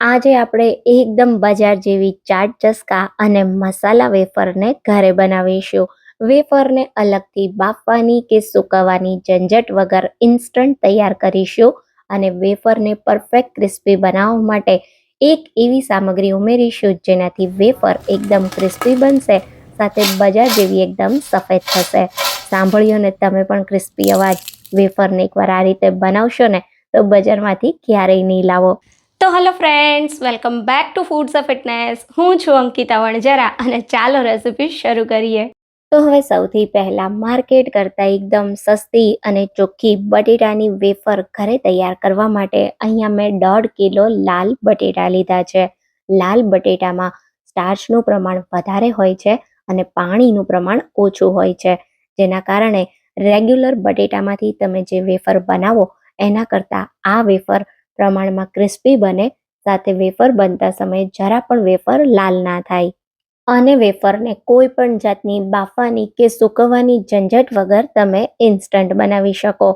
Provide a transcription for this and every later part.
આજે આપણે એકદમ બજાર જેવી ચાટ ચસ્કા અને મસાલા વેફરને ઘરે બનાવીશું. વેફરને અલગથી બાફવાની કે સૂકવવાની ઝંઝટ વગર ઇન્સ્ટન્ટ તૈયાર કરીશું અને વેફરને પરફેક્ટ ક્રિસ્પી બનાવવા માટે એક એવી સામગ્રી ઉમેરીશું જેનાથી વેફર એકદમ ક્રિસ્પી બનશે, સાથે બજાર જેવી એકદમ સફેદ થશે. સાંભળ્યો ને તમે પણ ક્રિસ્પી અવાજ. વેફરને એકવાર આ રીતે બનાવશો ને તો બજારમાંથી ક્યારેય નહીં લાવો. તો hello friends, welcome back to foods of fitness. હું છું અંકિતા વણજરા અને ચાલો રેસિપી શરૂ કરીએ. તો હવે સૌથી પહેલા માર્કેટ કરતાં એકદમ સસ્તી અને ચોખ્ખી બટેટાની વેફર ઘરે તૈયાર કરવા માટે અહીંયા મેં 1.5 કિલો લાલ બટેટા લીધા છે. લાલ બટેટામાં સ્ટાર્ચનું પ્રમાણ વધારે હોય છે અને પાણીનું પ્રમાણ ઓછું હોય છે, જેના કારણે રેગ્યુલર બટેટામાંથી તમે જે વેફર બનાવો એના કરતાં આ વેફર પ્રમાણમાં ક્રિસ્પી બને, સાથે વેફર બનતા સમયે જરા પણ વેફર લાલ ના થાય. અને વેફરને કોઈ પણ જાતની બાફવાની કે સૂકવવાની ઝંઝટ વગર તમે ઇન્સ્ટન્ટ બનાવી શકો.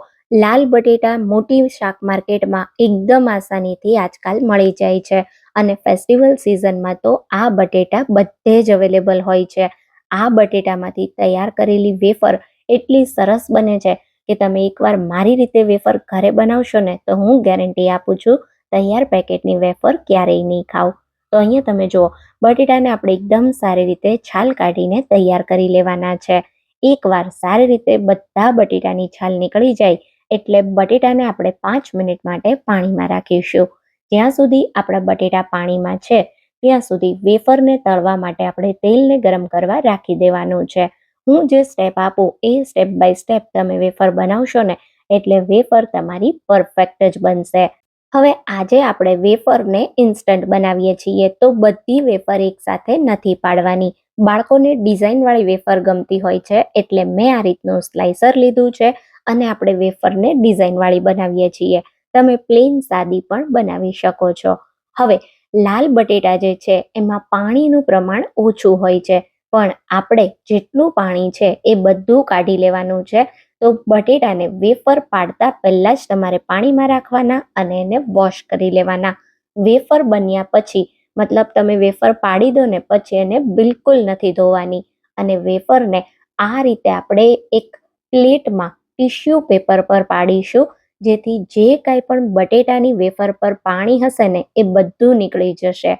લાલ બટેટા મોટી શાક માર્કેટમાં એકદમ આસાનીથી આજકાલ મળી જાય છે અને ફેસ્ટિવલ સિઝનમાં તો આ બટેટા બધે જ અવેલેબલ હોય છે. આ બટેટામાંથી તૈયાર કરેલી વેફર એટલી સરસ બને છે કે તમે એકવાર મારી રીતે વેફર ઘરે બનાવશો ને તો હું ગેરંટી આપું છું, તૈયાર પેકેટની વેફર ક્યારેય નહીં ખાવ. તો અહીંયા તમે જુઓ, બટેટાને આપણે એકદમ સારી રીતે છાલ કાઢીને તૈયાર કરી લેવાના છે. એકવાર સારી રીતે બધા બટેટાની છાલ નીકળી જાય એટલે બટેટાને આપણે 5 મિનિટ માટે પાણીમાં રાખીશું. જ્યાં સુધી આપણા બટેટા પાણીમાં છે ત્યાં સુધી વેફરને તળવા માટે આપણે તેલને ગરમ કરવા રાખી દેવાનું છે. હું જે સ્ટેપ આપું એ સ્ટેપ બાય સ્ટેપ તમે વેફર બનાવશો ને એટલે વેફર તમારી પરફેક્ટ જ બનશે. હવે આજે આપણે વેફરને ઇન્સ્ટન્ટ બનાવીએ છીએ તો બધી વેફર એકસાથે નથી પાડવાની. બાળકોને ડિઝાઇનવાળી વેફર ગમતી હોય છે એટલે મેં આ રીતનું સ્લાઇસર લીધું છે અને આપણે વેફરને ડિઝાઇનવાળી બનાવીએ છીએ. તમે પ્લેન સાદી પણ બનાવી શકો છો. હવે લાલ બટેટા જે છે એમાં પાણીનું પ્રમાણ ઓછું હોય છે, પણ આપણે જેટલું પાણી છે એ બધું કાઢી લેવાનું છે. તો બટેટાને વેફર પાડતા પહેલા જ તમારે પાણીમાં રાખવાના અને એને વોશ કરી લેવાના. વેફર બન્યા પછી, મતલબ તમે વેફર પાડી દો ને પછી એને બિલકુલ નથી ધોવાની અને વેફરને આ રીતે આપણે એક પ્લેટમાં ટિશ્યુ પેપર પર પાડીશું, જેથી જે કાંઈ પણ બટેટાની વેફર પર પાણી હશે ને એ બધું નીકળી જશે.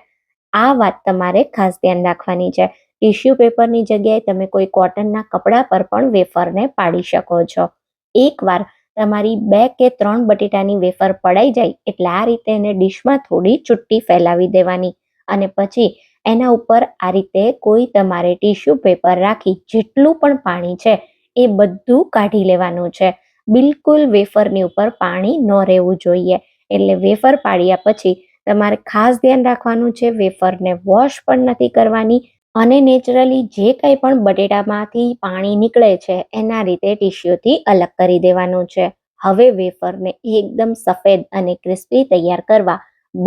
આ વાત તમારે ખાસ ધ્યાન રાખવાની છે. ટિશ્યુ પેપરની જગ્યાએ તમે કોઈ કોટનના કપડા પર પણ વેફરને પાડી શકો છો. એકવાર તમારી 2 કે 3 બટેટાની વેફર પડાઈ જાય એટલે આ રીતે એને ડીશમાં થોડી ચુટ્ટી ફેલાવી દેવાની અને પછી એના ઉપર આ રીતે કોઈ તમારે ટિશ્યુ પેપર રાખી જેટલું પણ પાણી છે એ બધું કાઢી લેવાનું છે. બિલકુલ વેફરની ઉપર પાણી ન રહેવું જોઈએ. એટલે વેફર પાડ્યા પછી તમારે ખાસ ધ્યાન રાખવાનું છે, વેફરને વોશ પણ નથી કરવાની અને નેચરલી જે કંઈ પણ બટેટામાંથી પાણી નીકળે છે એના રીતે ટિશ્યુથી અલગ કરી દેવાનું છે. હવે વેફરને એકદમ સફેદ અને ક્રિસ્પી તૈયાર કરવા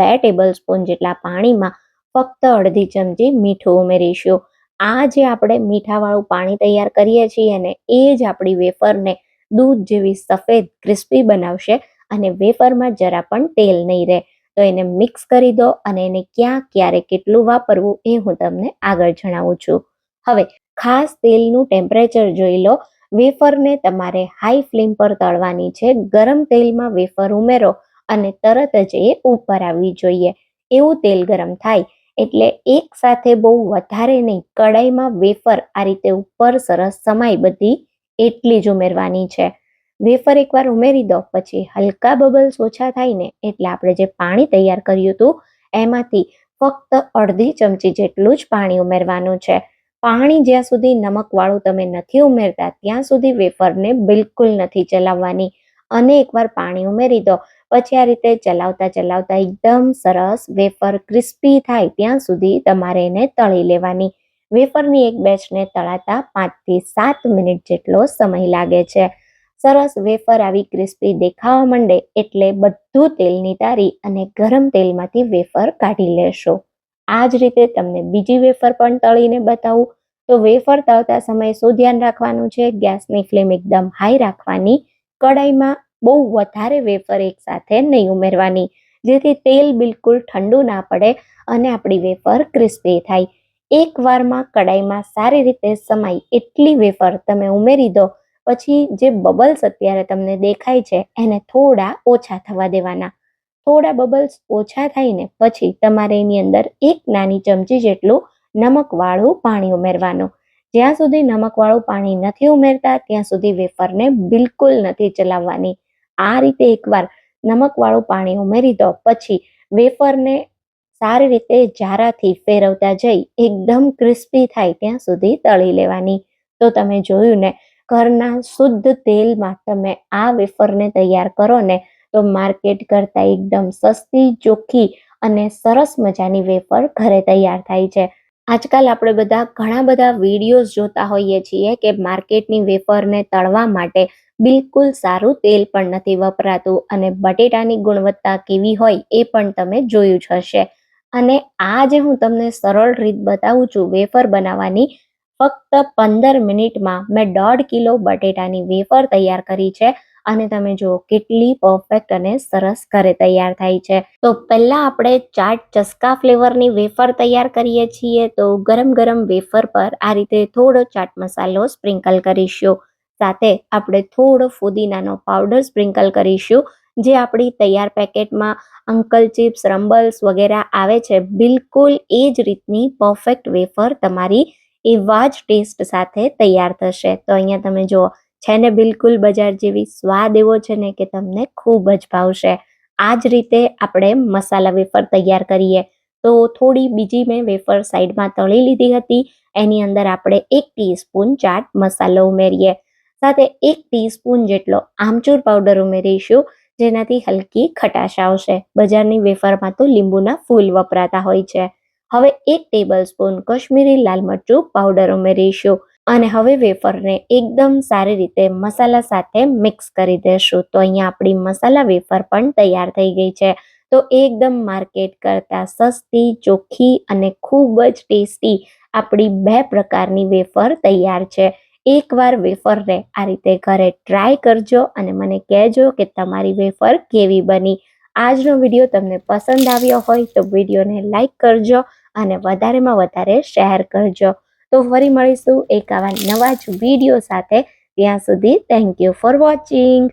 2 ટેબલ સ્પૂન જેટલા પાણીમાં ફક્ત અડધી ચમચી મીઠું ઉમેરીશું. આ જે આપણે મીઠાવાળું પાણી તૈયાર કરીએ છીએ ને એ જ આપણી વેફરને દૂધ જેવી સફેદ ક્રિસ્પી બનાવશે અને વેફરમાં જરા પણ તેલ નહીં રહે. તો એને મિક્સ કરી દો અને એને ક્યાં ક્યારે કેટલું વાપરવું એ હું તમને આગળ જણાવું છું. હવે ખાસ તેલનું ટેમ્પરેચર જોઈ લો. વેફરને તમારે હાઈ ફ્લેમ પર તળવાની છે. ગરમ તેલમાં વેફર ઉમેરો અને તરત જ એ ઉપર આવવી જોઈએ. એવું તેલ ગરમ થાય એટલે એક સાથે બહુ વધારે નહીં, કડાઈમાં વેફર આ રીતે ઉપર સરસ સમાય બધી એટલી જ ઉમેરવાની છે. વેફર એકવાર ઉમેરી દો પછી હલકા બબલ્સ ઓછા થાય ને એટલે આપણે જે પાણી તૈયાર કર્યું હતું એમાંથી ફક્ત અડધી ચમચી જેટલું જ પાણી ઉમેરવાનું છે. પાણી જ્યાં સુધી નમકવાળું તમે નથી ઉમેરતા ત્યાં સુધી વેફરને બિલકુલ નથી ચલાવવાની અને એકવાર પાણી ઉમેરી દો પછી આ રીતે ચલાવતા ચલાવતા એકદમ સરસ વેફર ક્રિસ્પી થાય ત્યાં સુધી તમારે એને તળી લેવાની. વેફરની એક બેચને તળાતા 5 થી 7 મિનિટ જેટલો સમય લાગે છે. સરસ વેફર આવી ક્રિસ્પી દેખાવા માંડે એટલે બધું તેલ નિતારી અને ગરમ તેલમાંથી વેફર કાઢી લેશો. આ જ રીતે તમને બીજી વેફર પણ તળીને બતાવું. તો વેફર તળતા સમયે શું ધ્યાન રાખવાનું છે, ગેસની ફ્લેમ એકદમ હાઈ રાખવાની. કડાઈમાં બહુ વધારે વેફર એકસાથે નહીં ઉમેરવાની. જેથી તેલ બિલકુલ ઠંડુ ના પડે અને આપણી વેફર ક્રિસ્પી થાય. એકવારમાં કડાઈમાં સારી રીતે સમાય એટલી વેફર તમે ઉમેરી દો. પછી જે બબલ્સ અત્યારે તમને દેખાય છે એને થોડા ઓછા થવા દેવાના. થોડા બબલ્સ ઓછા થાય ને પછી તમારે એની અંદર એક નાની ચમચી જેટલું નમકવાળું પાણી ઉમેરવાનું. જ્યાં સુધી નમકવાળું પાણી નથી ઉમેરતા ત્યાં સુધી વેફરને બિલકુલ નથી ચલાવવાની. આ રીતે એકવાર નમકવાળું પાણી ઉમેરી દો પછી વેફરને સારી રીતે જારાથી ફેરવતા જઈ એકદમ ક્રિસ્પી થાય ત્યાં સુધી તળી લેવાની. તો તમે જોયું ને, ઘરના શુદ્ધ તેલમાં તમે આ વેફરને તૈયાર કરો ને તો માર્કેટ કરતાં એકદમ સસ્તી, ચોખ્ખી અને સરસ મજાની વેફર ઘરે તૈયાર થાય છે. આજકાલ આપણે બધા ઘણા બધા વિડીયોઝ જોતા હોઈએ છીએ કે માર્કેટની વેફરને તળવા માટે બિલકુલ સારું તેલ પણ નથી વપરાતું અને બટેટાની ગુણવત્તા કેવી હોય એ પણ તમે જોયું જ હશે. અને આ જે હું તમને સરળ રીત બતાવું છું વેફર બનાવવાની, ફક્ત 15 મિનિટમાં મેં 1.5 કિલો બટેટાની વેફર તૈયાર કરી છે. અને તમે જુઓ કેટલી પરફેક્ટ અને સરસ ઘરે તૈયાર થાય છે. તો પહેલા આપણે ચાટ ચસ્કા ફ્લેવરની વેફર તૈયાર કરીએ છીએ. તો ગરમ ગરમ વેફર પર આ રીતે થોડો ચાટ મસાલો સ્પ્રિંકલ કરીશું. સાથે આપણે થોડો ફુદીનાનો પાવડર સ્પ્રિંકલ કરીશું. જે આપણી તૈયાર પેકેટમાં અંકલ ચિપ્સ, રમ્બલ્સ વગેરે આવે છે, બિલકુલ એ જ રીતની પરફેક્ટ વેફર તમારી એવા જ ટેસ્ટ સાથે તૈયાર થશે. તો અહીંયા તમે જુઓ છે ને બિલકુલ બજાર જેવી, સ્વાદ એવો છે ને કે તમને ખૂબ જ ભાવશે. આ જ રીતે આપણે મસાલા વેફર તૈયાર કરીએ. તો થોડી બીજી મેં વેફર સાઈડમાં તળી લીધી હતી. એની અંદર આપણે 1 ટીસ્પૂન ચાટ મસાલો ઉમેરીએ. સાથે 1 ટીસ્પૂન જેટલો આમચૂર પાવડર ઉમેરીશું, જેનાથી હલકી ખટાશ આવશે. બજારની વેફરમાં તો લીંબુના ફૂલ વપરાતા હોય છે. હવે 1 ટેબલસ્પૂન કશ્મીરી લાલ મરચું પાવડર ઉમેરીશું અને હવે વેફરને એકદમ સારી રીતે મસાલા સાથે મિક્સ કરી દેશું. તો અહીંયા આપણી મસાલા વેફર પણ તૈયાર થઈ ગઈ છે. તો એકદમ માર્કેટ કરતાં સસ્તી, ચોખ્ખી અને ખૂબ જ ટેસ્ટી આપણી 2 પ્રકારની વેફર તૈયાર છે. એકવાર વેફરને આ રીતે ઘરે ટ્રાય કરજો અને મને કહેજો કે તમારી વેફર કેવી બની. આજનો વિડીયો તમને પસંદ આવ્યો હોય તો વિડીયોને લાઈક કરજો અને વધારેમાં વધારે શેર કરજો. તો ફરી મળીશું એક આવા નવા જ વિડીયો સાથે. ત્યાં સુધી થેન્ક યુ ફોર વોચિંગ.